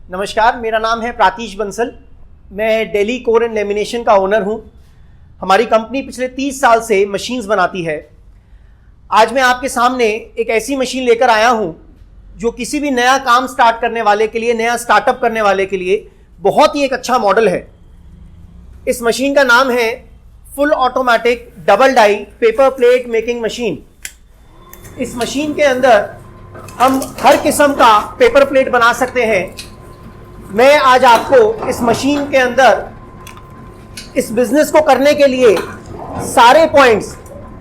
नमस्कार, मेरा नाम है प्रातीश बंसल। मैं दिल्ली कोर एंड लेमिनेशन का ओनर हूं। हमारी कंपनी पिछले 30 साल से मशीन्स बनाती है। आज मैं आपके सामने एक ऐसी मशीन लेकर आया हूं जो किसी भी नया काम स्टार्ट करने वाले के लिए, नया स्टार्टअप करने वाले के लिए बहुत ही एक अच्छा मॉडल है। इस मशीन का नाम है full automatic double die paper plate making machine. इस मशीन के अंदर हम हर किस्म का पेपर प्लेट बना सकते हैं। मैं आज आपको इस मशीन के अंदर इस बिजनेस को करने के लिए सारे पॉइंट्स,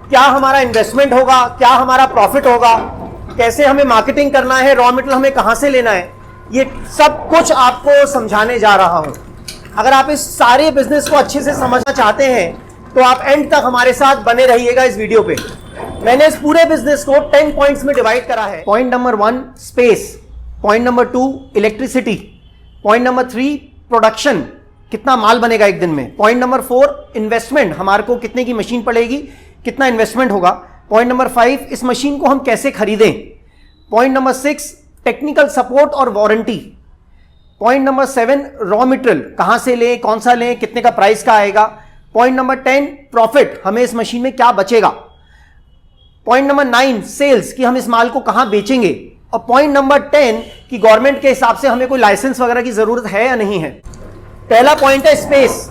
क्या हमारा इन्वेस्टमेंट होगा, क्या हमारा प्रॉफिट होगा, कैसे हमें मार्केटिंग करना है, रॉ मटेरियल हमें कहां से लेना है, ये सब कुछ आपको समझाने जा रहा हूं। अगर आप इस सारे बिजनेस को अच्छे से समझना चाहते हैं तो आप एंड तक हमारे साथ बने रहिएगा इस वीडियो पे। मैंने इस पूरे बिजनेस को 10 पॉइंट्स में डिवाइड करा है। Point number 1 space, point number 2 electricity, point number 3 production, कितना माल बनेगा एक दिन में, पॉइंट नंबर 4 इन्वेस्टमेंट, हमारे को कितने की मशीन पड़ेगी, कितना इन्वेस्टमेंट होगा, पॉइंट नंबर 5 इस मशीन को हम कैसे खरीदें, पॉइंट नंबर 6 टेक्निकल सपोर्ट और warranty, point number 7 raw material कहां से लें, कौन सा लें, कितने का प्राइस का आएगा, पॉइंट नंबर 10 प्रॉफिट, हमें इस मशीन में क्या बचेगा, पॉइंट नंबर 9 सेल्स कि हम इस माल को कहां बेचेंगे, और पॉइंट नंबर 10 कि गवर्नमेंट के हिसाब से हमें कोई लाइसेंस वगैरह की जरूरत है या नहीं है। पहला पॉइंट है स्पेस।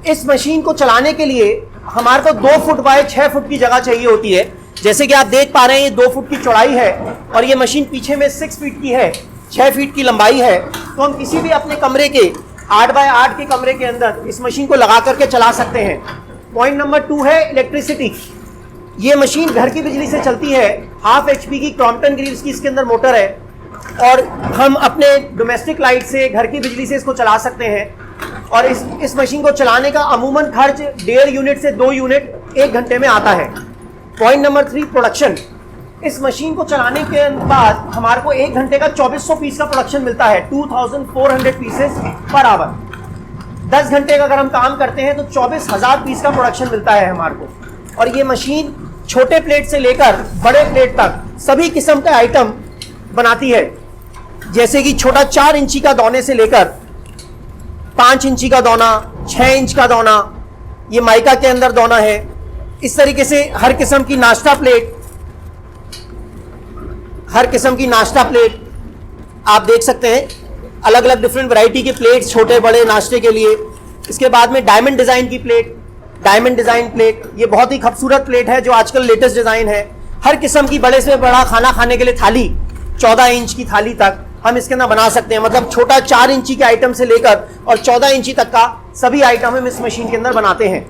इस मशीन को चलाने के लिए हमारे को 2 फुट बाय 6 फुट की जगह चाहिए होती है। जैसे कि आप देख पा रहे हैं ये 2 फुट की चौड़ाई है और ये मशीन पीछे में 6 फीट की है, 6 फीट की लंबाई है। तो हम किसी भी अपने कमरे के 8 बाय 8 के कमरे के अंदर इस मशीन को लगा करके चला सकते हैं। पॉइंट नंबर 2 है इलेक्ट्रिसिटी। ये मशीन घर की बिजली से चलती है। 1/2 HP की क्रॉम्पटन ग्रीव्स की इसके अंदर मोटर है और हम अपने डोमेस्टिक लाइट से, घर की बिजली से इसको चला सकते हैं। और इस मशीन को चलाने का अमूमन खर्च 1.5 यूनिट से 2 यूनिट 1 घंटे में आता है। Point number 3 production. इस मशीन को चलाने के बाद हमारे को 1 घंटे का 2400 पीस का प्रोडक्शन मिलता है, 2400 पीसेस पर आवर। 10 घंटे का अगर हम काम करते हैं तो 24,000 पीस का प्रोडक्शन मिलता है हमारे को। और ये मशीन छोटे प्लेट से लेकर बड़े प्लेट तक सभी किस्म के आइटम बनाती है। जैसे कि छोटा 4 इंची का दौने से लेकर 5 इंची का दौना, 6 इंच का दौना, ये माइका के अंदर दौना है। इस तरीके से हर किस्म की नाश्ता प्लेट, हर किस्म की नाश्ता प्लेट आप देख सकते हैं। अलग अलग डिफरेंट वैरायटी के प्लेट, छोटे बड़े नाश्ते के लिए। इसके बाद में डायमंड डिजाइन की प्लेट, डायमंड डिजाइन प्लेट, ये बहुत ही खूबसूरत प्लेट है जो आजकल लेटेस्ट डिजाइन है। हर किस्म की बड़े से बड़ा खाना खाने के लिए थाली, 14 इंच की थाली तक हम इसके अंदर बना सकते हैं। मतलब छोटा 4 इंची के आइटम से लेकर और 14 इंची तक का सभी आइटम हम इस मशीन के अंदर बनाते हैं।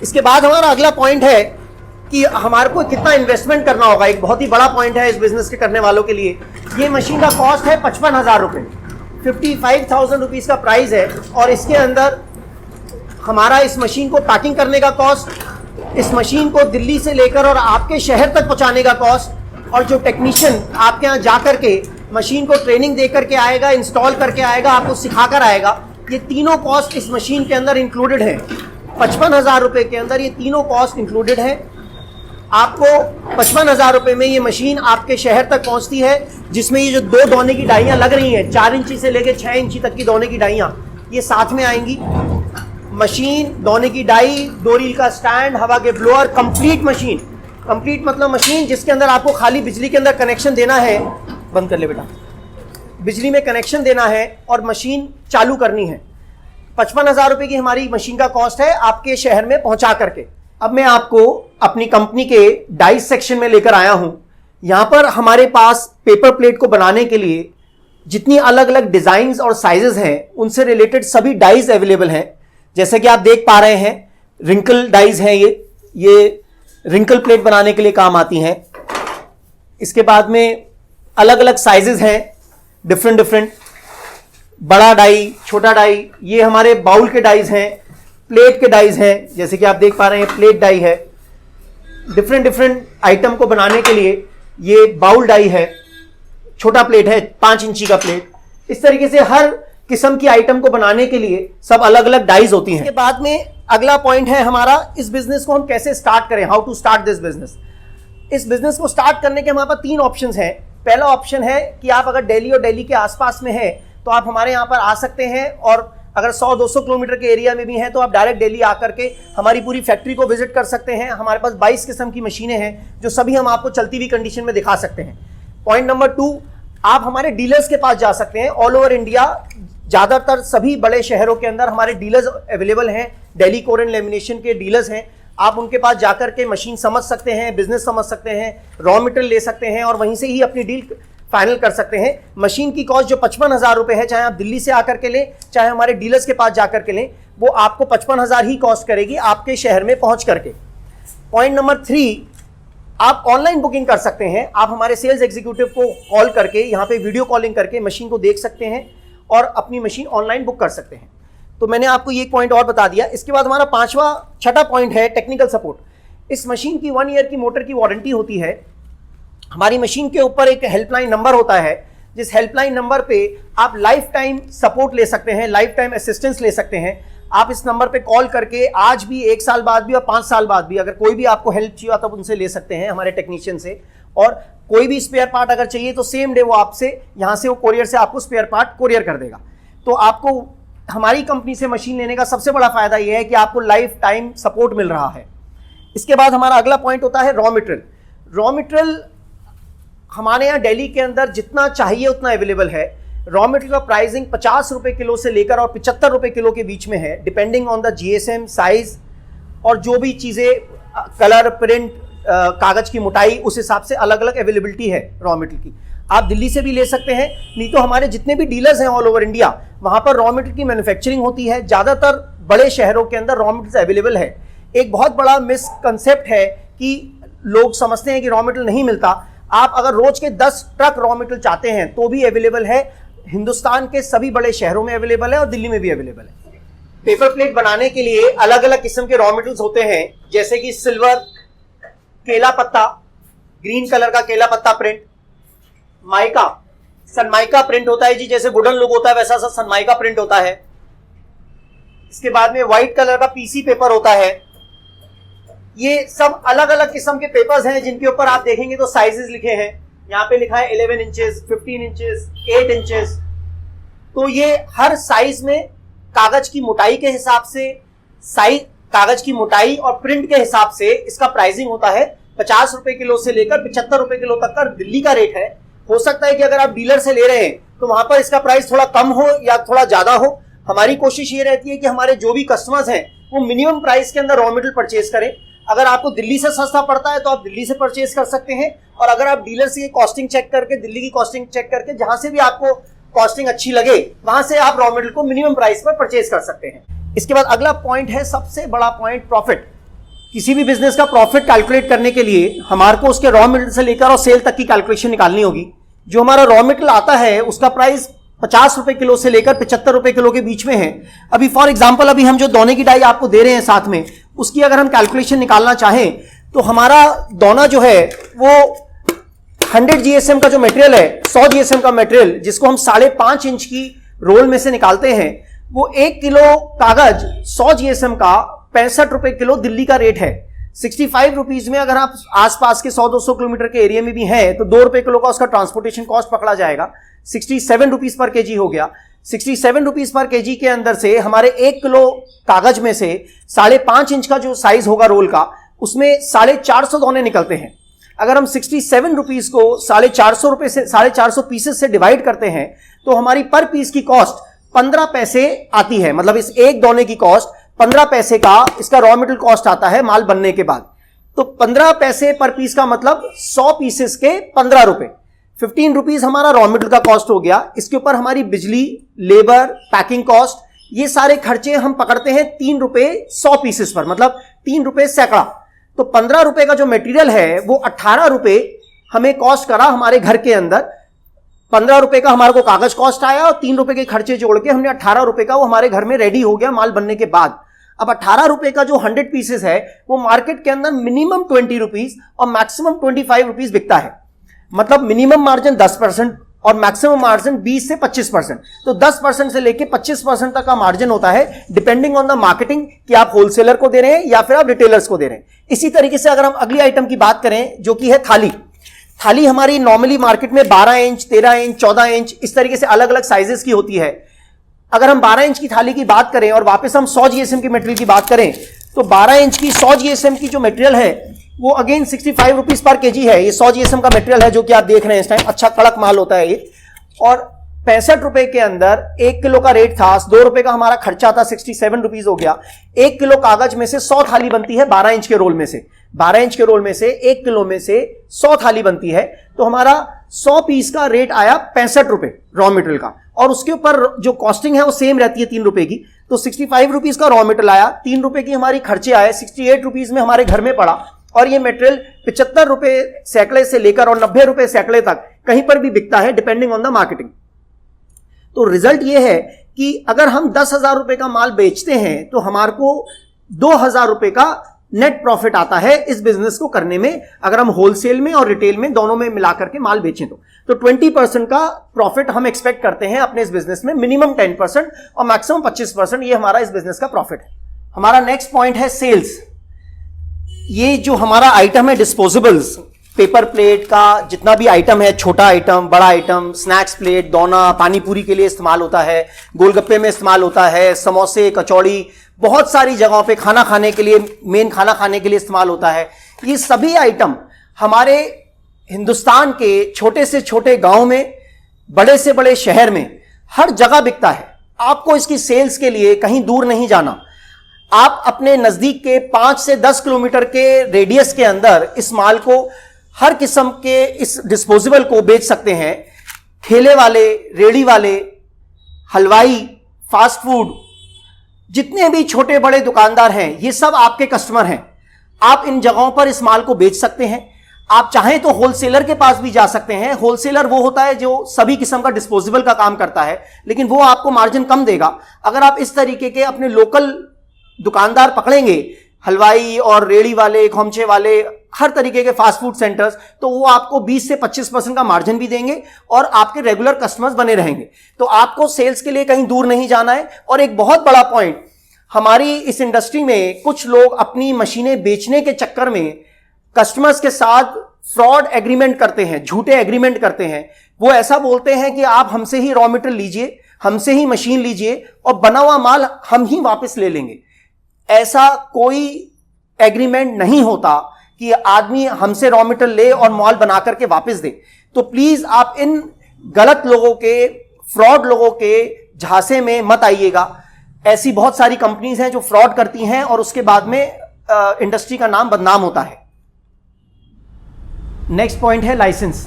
इसके बाद हमारा अगला पॉइंट है कि हमारे को कितना इन्वेस्टमेंट करना होगा। एक बहुत ही बड़ा पॉइंट है इस बिजनेस के करने वालों के लिए। ये मशीन का कॉस्ट है 55,000 रुपये, 55,000 रुपीज़ का प्राइस है। और इसके अंदर हमारा इस मशीन को पैकिंग करने का कॉस्ट, इस मशीन को दिल्ली से लेकर और आपके शहर तक पहुंचाने का कॉस्ट, और जो टेक्नीशियन आपके यहाँ जा करके मशीन को ट्रेनिंग दे करके आएगा, इंस्टॉल करके आएगा, आपको सिखा कर आएगा, ये तीनों कॉस्ट इस मशीन के अंदर इंक्लूडेड है। 55,000 रुपये के अंदर ये तीनों कॉस्ट इंक्लूडेड है। आपको 55,000 रुपये में ये मशीन आपके शहर तक पहुँचती है, जिसमें ये जो 2 दौने की डाइयाँ लग रही हैं, 4 इंची से लेकर 6 इंची तक की दौने की डाइयाँ, ये साथ में आएंगी। मशीन, दौने की डाई, 2 रील का स्टैंड, हवा के ब्लोअर, कंप्लीट मशीन। कंप्लीट मतलब मशीन जिसके अंदर आपको खाली बिजली के अंदर कनेक्शन देना है, बंद कर ले बेटा, बिजली में कनेक्शन देना है और मशीन चालू करनी है। 55,000 रुपये की हमारी मशीन का कॉस्ट है आपके शहर में पहुंचा करके। अब मैं आपको अपनी कंपनी के डाइस सेक्शन में लेकर आया हूं। यहां पर हमारे पास पेपर प्लेट को बनाने के लिए जितनी अलग अलग डिजाइन और साइजेस हैं, उनसे रिलेटेड सभी डाइस अवेलेबल हैं। जैसे कि आप देख पा रहे हैं, रिंकल डाइज हैं, ये रिंकल प्लेट बनाने के लिए काम आती हैं। इसके बाद में अलग अलग साइजेस हैं, डिफरेंट, बड़ा डाई, छोटा डाई, ये हमारे बाउल के डाइज हैं, प्लेट के डाइज हैं। जैसे कि आप देख पा रहे हैं प्लेट डाई है। डिफरेंट आइटम को बनाने के लिए ये बाउल डाई है, छोटा प्लेट है, 5 इंची का प्लेट। इस तरीके से हर किस्म की आइटम को बनाने के लिए सब अलग अलग डाइज होती हैं। इसके बाद में अगला पॉइंट है हमारा, इस बिजनेस को हम कैसे स्टार्ट करें, how to start this business. इस बिजनेस को स्टार्ट करने के हमारे पास 3 ऑप्शंस हैं। पहला ऑप्शन है कि आप अगर दिल्ली और दिल्ली के आसपास में हैं तो आप हमारे यहाँ पर आ सकते हैं, और अगर 100-200 किलोमीटर के एरिया में भी हैं तो आप डायरेक्ट दिल्ली आकर के हमारी पूरी फैक्ट्री को विजिट कर सकते हैं। हमारे पास 22 किस्म की मशीनें हैं जो सभी हम आपको चलती हुई कंडीशन में दिखा सकते हैं। पॉइंट नंबर 2, आप हमारे डीलर्स के पास जा सकते हैं। ऑल ओवर इंडिया ज़्यादातर सभी बड़े शहरों के अंदर हमारे डीलर्स अवेलेबल हैं। दिल्ली कोर एंड लेमिनेशन के डीलर्स हैं, आप उनके पास जाकर के मशीन समझ सकते हैं, बिजनेस समझ सकते हैं, रॉ मटेरियल ले सकते हैं और वहीं से ही अपनी डील फाइनल कर सकते हैं। मशीन की कॉस्ट जो 55,000 रुपये है, चाहे आप दिल्ली से आकर के लें चाहे हमारे डीलर्स के पास जाकर के लें, वो आपको 55,000 ही कॉस्ट करेगी आपके शहर में पहुंच करके। पॉइंट नंबर 3, आप ऑनलाइन बुकिंग कर सकते हैं। आप हमारे सेल्स एग्जीक्यूटिव को कॉल करके, यहाँ पे वीडियो कॉलिंग करके मशीन को देख सकते हैं और अपनी मशीन ऑनलाइन बुक कर सकते हैं। तो मैंने आपको ये पॉइंट और बता दिया। इसके बाद हमारा छठा पॉइंट है टेक्निकल सपोर्ट। इस मशीन की 1 ईयर की मोटर की वारंटी होती है। हमारी मशीन के ऊपर एक हेल्पलाइन नंबर होता है, जिस हेल्पलाइन नंबर पे आप लाइफ टाइम सपोर्ट ले सकते हैं, लाइफ टाइम असिस्टेंस ले सकते हैं। आप इस नंबर पे कॉल करके आज भी, 1 साल बाद भी और 5 साल बाद भी अगर कोई भी आपको हेल्प चाहिए तब उनसे ले सकते हैं, हमारे टेक्नीशियन से। और कोई भी स्पेयर पार्ट अगर चाहिए तो सेम डे वो आपसे यहाँ से, वो कोरियर से आपको स्पेयर पार्ट कोरियर कर देगा। तो आपको हमारी कंपनी से मशीन लेने का सबसे बड़ा फायदा यह है कि आपको लाइफ टाइम सपोर्ट मिल रहा है। इसके बाद हमारा अगला पॉइंट होता है रॉ मटेरियल। रॉ मटेरियल हमारे यहाँ दिल्ली के अंदर जितना चाहिए उतना अवेलेबल है। रॉ मटेरियल का प्राइसिंग 50 रुपये किलो से लेकर और 75 रुपये किलो के बीच में है, depending on the GSM, size और जो भी चीज़ें, कलर, प्रिंट, कागज की मोटाई, उस हिसाब से अलग अलग अवेलेबिलिटी है रॉ मटेरियल की। आप दिल्ली से भी ले सकते हैं, नहीं तो हमारे जितने भी डीलर्स हैं ऑल ओवर इंडिया, वहाँ पर रॉ मटेरियल की मैन्युफैक्चरिंग होती है। ज़्यादातर बड़े शहरों के अंदर रॉ मटेरियल अवेलेबल है। एक बहुत बड़ा मिसकंसेप्ट है कि लोग समझते हैं कि रॉ मटेरियल नहीं मिलता। आप अगर रोज के 10 ट्रक रॉ मटेरियल चाहते हैं तो भी अवेलेबल है। हिंदुस्तान के सभी बड़े शहरों में अवेलेबल है और दिल्ली में भी अवेलेबल है। पेपर प्लेट बनाने के लिए अलग अलग किस्म के रॉ मटेरियल्स होते हैं, जैसे कि सिल्वर, केला पत्ता, ग्रीन कलर का केला पत्ता प्रिंट, माइका, सनमाइका प्रिंट होता है जी, जैसे वुडन लुक होता है वैसा सा सनमाइका प्रिंट होता है। इसके बाद में व्हाइट कलर का पीसी पेपर होता है। ये सब अलग अलग किस्म के पेपर्स हैं जिनके ऊपर आप देखेंगे तो साइजेस लिखे हैं। यहाँ पे लिखा है 11 इंचेस, 15 इंचेस, 8 इंचेस। तो ये हर साइज में कागज की मोटाई के हिसाब से, साइज, कागज की मोटाई और प्रिंट के हिसाब से इसका प्राइसिंग होता है। 50 रुपए किलो से लेकर 75 रुपए किलो तक का दिल्ली का रेट है। हो सकता है कि अगर आप डीलर से ले रहे हैं तो वहां पर इसका प्राइस थोड़ा कम हो या थोड़ा ज्यादा हो। हमारी कोशिश ये रहती है कि हमारे जो भी कस्टमर्स हैं वो मिनिमम प्राइस के अंदर रॉ मटेरियल परचेज करें। अगर आपको दिल्ली से सस्ता पड़ता है तो आप दिल्ली से परचेज कर सकते हैं, और अगर आप डीलर से कॉस्टिंग चेक करके, दिल्ली की कॉस्टिंग चेक करके, जहां से भी आपको कॉस्टिंग अच्छी लगे वहां से आप रॉ मटेरियल को मिनिमम प्राइस पर परचेज कर सकते हैं। इसके बाद अगला पॉइंट है, सबसे बड़ा पॉइंट, प्रॉफिट। किसी भी बिजनेस का प्रॉफिट कैलकुलेट करने के लिए हमारे को उसके रॉ मटेरियल से लेकर और सेल तक की कैलकुलेशन निकालनी होगी। जो हमारा रॉ मटेरियल आता है उसका प्राइस 50 रुपए किलो से लेकर 75 रुपए किलो के बीच में है। अभी फॉर एग्जांपल अभी हम जो दोने की डाई आपको दे रहे हैं साथ में, उसकी अगर हम कैलकुलेशन निकालना चाहें तो हमारा दोना जो है वो 100 जीएसएम का जो मटेरियल है, 100 जीएसएम का मटेरियल जिसको हम 5.5 इंच की रोल में से निकालते हैं, वो 1 किलो कागज 100 जीएसएम का 65 रुपए किलो दिल्ली का रेट है। 65 रुपीज में अगर आप आसपास के 100-200 किलोमीटर के एरिया में भी हैं तो 2 रुपए किलो का उसका ट्रांसपोर्टेशन कॉस्ट पकड़ा जाएगा। 67 रुपीज पर केजी हो गया। 67 रुपीज पर केजी के अंदर से हमारे 1 किलो कागज में से 5.5 इंच का जो साइज होगा रोल का, उसमें 450 दोने निकलते हैं। अगर हम 67 रुपीज को 450 रुपए से 450 पीसेस से डिवाइड करते हैं तो हमारी पर पीस की कॉस्ट 15 पैसे आती है। मतलब इस एक दोने की कॉस्ट 15 पैसे का इसका रॉ मटेरियल कॉस्ट आता है माल बनने के बाद। तो 15 पैसे पर पीस का मतलब 100 पीसेस के 15 रुपए, 15 रुपीज हमारा रॉ मटेरियल का कॉस्ट हो गया। इसके ऊपर हमारी बिजली, लेबर, पैकिंग कॉस्ट, ये सारे खर्चे हम पकड़ते हैं 3 रुपए 100 पीसेस पर, मतलब 3 रुपए सैकड़ा। तो 15 रुपए का जो मटेरियल है वो 18 रुपए हमें कॉस्ट करा हमारे घर के अंदर। 15 रुपए का हमारे को कागज कॉस्ट आया और 3 रुपए के खर्चे जोड़ के हमने 18 रुपए का वो हमारे घर में रेडी हो गया माल बनने के बाद। अब 18 रुपए का जो 100 पीसेस है वो मार्केट के अंदर मिनिमम 20 रुपीज और मैक्सिमम 25 रुपीज बिकता है। मतलब मिनिमम मार्जिन 10% और मैक्सिमम मार्जिन 20 से 25%। तो 10% से लेके 25% तक का मार्जिन होता है डिपेंडिंग ऑन द मार्केटिंग, कि आप होलसेलर को दे रहे हैं या फिर आप रिटेलर्स को दे रहे हैं। इसी तरीके से अगर हम अगली आइटम की बात करें जो कि है थाली हमारी नॉर्मली मार्केट में 12 इंच, 13 इंच, 14 इंच इस तरीके से अलग अलग साइजेस की होती है। अगर हम 12 इंच की थाली की बात करें और वापस हम 100 जीएसएम की मटेरियल की बात करें, तो 12 इंच की 100 जीएसएम की जो मटेरियल है वो अगेन 65 रुपीज पर केजी है। ये 100 जीएसएम का मटेरियल है जो कि आप देख रहे हैं इस टाइम, अच्छा कड़क माल होता है ये। और 65 रुपए के अंदर 1 किलो का रेट था, 2 रुपए का हमारा खर्चा था, 67 रुपीज हो गया। 1 किलो कागज में से 100 थाली बनती है 12 इंच के रोल में से। 12 इंच के रोल में से 1 किलो में से 100 थाली बनती है, तो हमारा 100 पीस का रेट आया 65 रुपए रॉ मटेरियल का। और उसके ऊपर जो कॉस्टिंग है वो सेम रहती है 3 रुपए की। तो 65 रुपीज का रॉ मटेरियल आया, 3 रुपए की हमारी खर्चे आए, 68 रुपीज में हमारे घर में पड़ा। और ये मटेरियल 75 रुपए सैकड़े से लेकर और 90 रुपए सैकड़े तक कहीं पर भी बिकता है डिपेंडिंग ऑन द मार्केटिंग। तो रिजल्ट ये है कि अगर हम 10,000 रुपए का माल बेचते हैं तो हमारे को 2,000 रुपए का नेट प्रॉफिट आता है इस बिजनेस को करने में, अगर हम होलसेल में और रिटेल में दोनों में मिलाकर के माल बेचें तो 20% का प्रॉफिट हम एक्सपेक्ट करते हैं अपने इस बिजनेस में, मिनिमम 10% और मैक्सिमम 25%। ये हमारा इस बिजनेस का प्रॉफिट है। हमारा नेक्स्ट पॉइंट है सेल्स। ये जो हमारा आइटम है डिस्पोजेबल्स, पेपर प्लेट का जितना भी आइटम है, छोटा आइटम, बड़ा आइटम, स्नैक्स प्लेट, दोना, पानी पूरी के लिए इस्तेमाल होता है, गोलगप्पे में इस्तेमाल होता है, समोसे, कचौड़ी, बहुत सारी जगहों पे खाना खाने के लिए, मेन खाना खाने के लिए इस्तेमाल होता है। ये सभी आइटम हमारे हिंदुस्तान के छोटे से छोटे गांव में, बड़े से बड़े शहर में हर जगह बिकता है। आपको इसकी सेल्स के लिए कहीं दूर नहीं जाना। आप अपने नजदीक के 5 से 10 किलोमीटर के रेडियस के अंदर इस माल को, हर किस्म के इस डिस्पोजेबल को बेच सकते हैं। ठेले वाले, रेड़ी वाले, हलवाई, फास्ट फूड, जितने भी छोटे बड़े दुकानदार हैं ये सब आपके कस्टमर हैं। आप इन जगहों पर इस माल को बेच सकते हैं। आप चाहें तो होलसेलर के पास भी जा सकते हैं। होलसेलर वो होता है जो सभी किस्म का डिस्पोजेबल का काम करता है, लेकिन वो आपको मार्जिन कम देगा। अगर आप इस तरीके के अपने लोकल दुकानदार पकड़ेंगे, हलवाई और रेड़ी वाले, खोमचे वाले, हर तरीके के फास्ट फूड सेंटर्स, तो वो आपको 20 से 25% का मार्जिन भी देंगे और आपके रेगुलर कस्टमर्स बने रहेंगे। तो आपको सेल्स के लिए कहीं दूर नहीं जाना है। और एक बहुत बड़ा पॉइंट, हमारी इस इंडस्ट्री में कुछ लोग अपनी मशीनें बेचने के चक्कर में कस्टमर्स के साथ फ्रॉड एग्रीमेंट करते हैं, झूठे एग्रीमेंट करते हैं। वो ऐसा बोलते हैं कि आप हमसे ही रॉ मटेरियल लीजिए, हमसे ही मशीन लीजिए और बना हुआ माल हम ही वापस ले लेंगे। ऐसा कोई एग्रीमेंट नहीं होता कि आदमी हमसे रॉ मटेरियल ले और माल बना करके वापस दे। तो प्लीज आप इन गलत लोगों के, फ्रॉड लोगों के झांसे में मत आइएगा। ऐसी बहुत सारी कंपनीज हैं जो फ्रॉड करती हैं और उसके बाद में इंडस्ट्री का नाम बदनाम होता है। नेक्स्ट पॉइंट है लाइसेंस।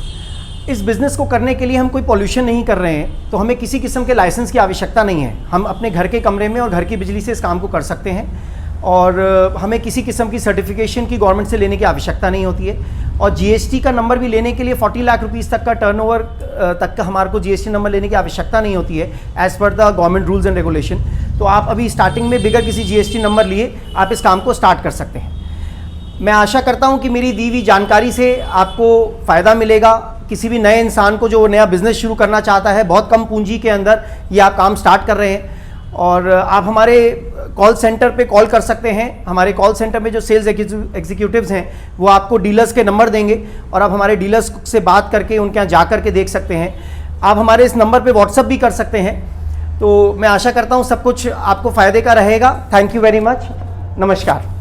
इस बिजनेस को करने के लिए हम कोई पॉल्यूशन नहीं कर रहे हैं, तो हमें किसी किस्म के लाइसेंस की आवश्यकता नहीं है। हम अपने घर के कमरे में और घर की बिजली से इस काम को कर सकते हैं और हमें किसी किस्म की सर्टिफिकेशन की गवर्नमेंट से लेने की आवश्यकता नहीं होती है। और जीएसटी का नंबर भी लेने के लिए 40 लाख रुपीस तक का टर्नओवर तक का हमारे को जीएसटी नंबर लेने की आवश्यकता नहीं होती है as per the government rules and regulation. तो आप अभी स्टार्टिंग में बिगर किसी जीएसटी नंबर लिए आप इस काम को स्टार्ट कर सकते हैं। मैं आशा करता हूं कि मेरी दी हुई जानकारी से आपको फ़ायदा मिलेगा। किसी भी नए इंसान को जो नया बिजनेस शुरू करना चाहता है, बहुत कम पूंजी के अंदर ये आप काम स्टार्ट कर रहे हैं। और आप हमारे कॉल सेंटर पे कॉल कर सकते हैं। हमारे कॉल सेंटर में जो सेल्स एग्जीक्यूटिव्स हैं वो आपको डीलर्स के नंबर देंगे और आप हमारे डीलर्स से बात करके उनके यहाँ जा करके देख सकते हैं। आप हमारे इस नंबर पे व्हाट्सअप भी कर सकते हैं। तो मैं आशा करता हूँ सब कुछ आपको फ़ायदे का रहेगा। Thank you very much. नमस्कार।